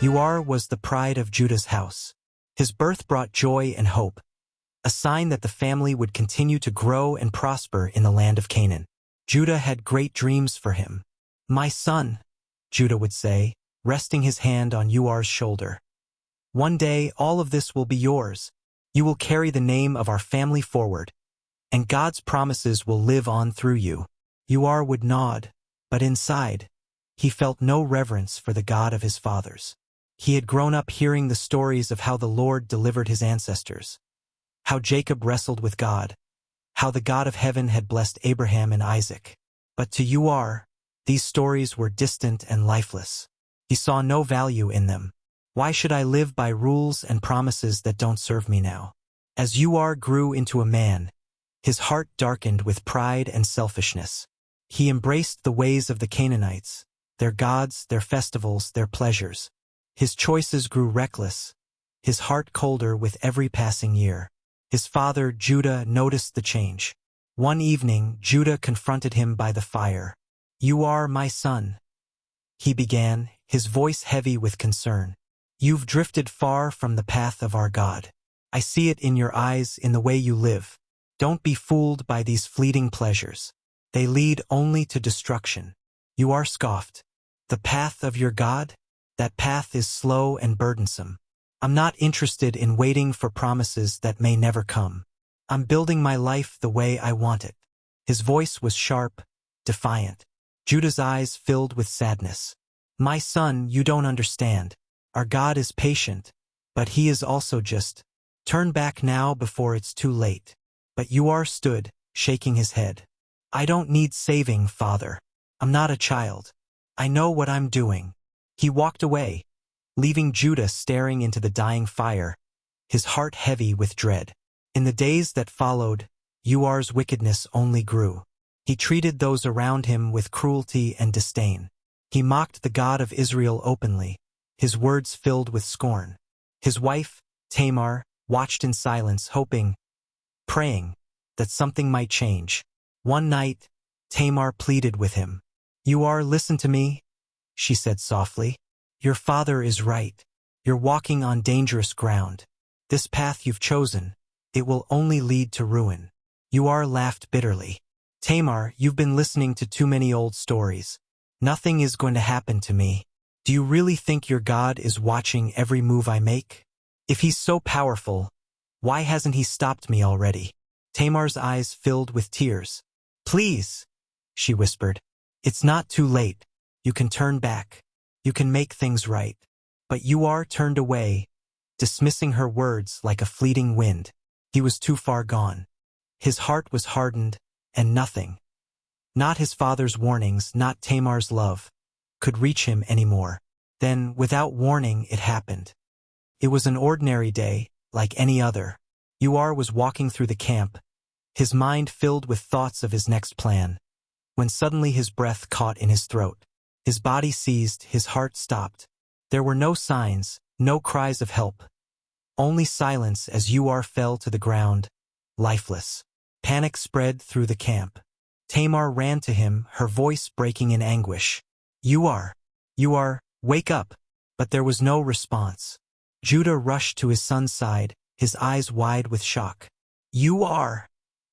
Uar was the pride of Judah's house. His birth brought joy and hope, a sign that the family would continue to grow and prosper in the land of Canaan. Judah had great dreams for him. "My son," Judah would say, resting his hand on Uar's shoulder. "One day all of this will be yours. You will carry the name of our family forward, and God's promises will live on through you." Uar would nod, but inside, he felt no reverence for the God of his fathers. He had grown up hearing the stories of how the Lord delivered his ancestors, how Jacob wrestled with God, how the God of heaven had blessed Abraham and Isaac. But to Uar, these stories were distant and lifeless. He saw no value in them. "Why should I live by rules and promises that don't serve me now?" As Uar grew into a man, his heart darkened with pride and selfishness. He embraced the ways of the Canaanites, their gods, their festivals, their pleasures. His choices grew reckless, his heart colder with every passing year. His father, Judah, noticed the change. One evening, Judah confronted him by the fire. "You are my son," he began, his voice heavy with concern. "You've drifted far from the path of our God. I see it in your eyes, in the way you live. Don't be fooled by these fleeting pleasures. They lead only to destruction." Uar scoffed. "The path of your God? That path is slow and burdensome. I'm not interested in waiting for promises that may never come. I'm building my life the way I want it." His voice was sharp, defiant. Judah's eyes filled with sadness. "My son, you don't understand. Our God is patient, but he is also just. Turn back now before it's too late." But Uar stood, shaking his head. "I don't need saving, father. I'm not a child. I know what I'm doing." He walked away, leaving Judah staring into the dying fire, his heart heavy with dread. In the days that followed, Uar's wickedness only grew. He treated those around him with cruelty and disdain. He mocked the God of Israel openly, his words filled with scorn. His wife, Tamar, watched in silence, hoping, praying, that something might change. One night, Tamar pleaded with him. "Uar, listen to me," she said softly. "Your father is right. You're walking on dangerous ground. This path you've chosen, it will only lead to ruin." Uar laughed bitterly. "Tamar, you've been listening to too many old stories. Nothing is going to happen to me. Do you really think your God is watching every move I make? If he's so powerful, why hasn't he stopped me already?" Tamar's eyes filled with tears. "Please," she whispered. "It's not too late. You can turn back. You can make things right." But Uar turned away, dismissing her words like a fleeting wind. He was too far gone. His heart was hardened, and nothing, not his father's warnings, not Tamar's love, could reach him anymore. Then, without warning, it happened. It was an ordinary day, like any other. Uar was walking through the camp, his mind filled with thoughts of his next plan, when suddenly his breath caught in his throat. His body seized, his heart stopped. There were no signs, no cries of help. Only silence as Uar fell to the ground, lifeless. Panic spread through the camp. Tamar ran to him, her voice breaking in anguish. "Uar, Uar, wake up!" But there was no response. Judah rushed to his son's side, his eyes wide with shock. "Uar!"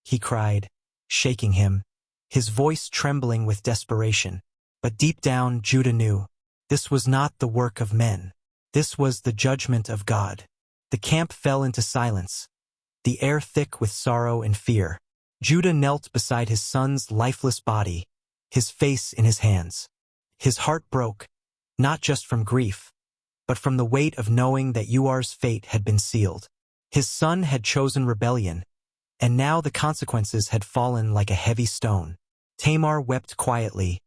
he cried, shaking him, his voice trembling with desperation. But deep down, Judah knew, this was not the work of men. This was the judgment of God. The camp fell into silence, the air thick with sorrow and fear. Judah knelt beside his son's lifeless body, his face in his hands. His heart broke, not just from grief, but from the weight of knowing that Uar's fate had been sealed. His son had chosen rebellion, and now the consequences had fallen like a heavy stone. Tamar wept quietly,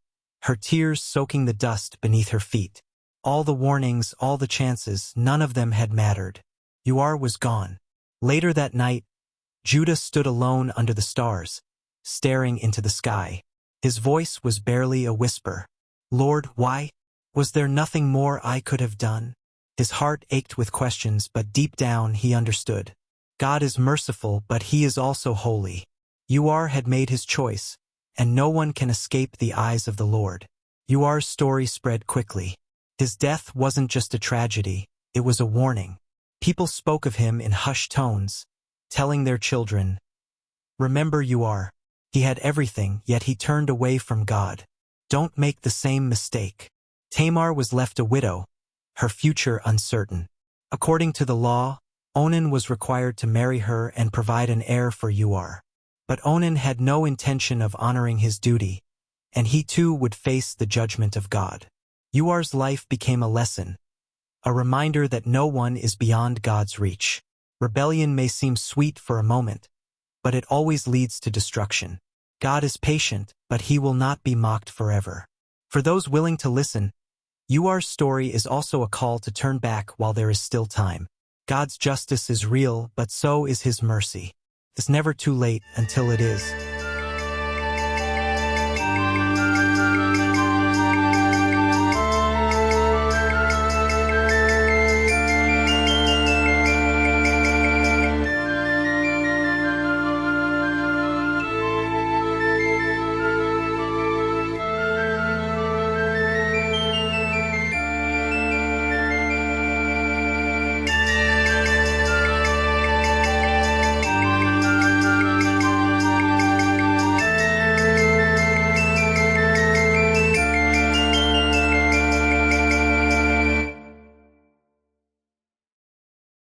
her tears soaking the dust beneath her feet. All the warnings, all the chances, none of them had mattered. Uar was gone. Later that night, Judah stood alone under the stars, staring into the sky. His voice was barely a whisper. "Lord, why? Was there nothing more I could have done?" His heart ached with questions, but deep down he understood. God is merciful, but he is also holy. Uar had made his choice, and no one can escape the eyes of the Lord. Uar's story spread quickly. His death wasn't just a tragedy, it was a warning. People spoke of him in hushed tones, telling their children, "Remember you are." He had everything, yet he turned away from God. Don't make the same mistake. Tamar was left a widow, her future uncertain. According to the law, Onan was required to marry her and provide an heir for Uar. But Onan had no intention of honoring his duty, and he too would face the judgment of God. Uar's life became a lesson, a reminder that no one is beyond God's reach. Rebellion may seem sweet for a moment, but it always leads to destruction. God is patient, but he will not be mocked forever. For those willing to listen, Uar's story is also a call to turn back while there is still time. God's justice is real, but so is his mercy. It's never too late until it is.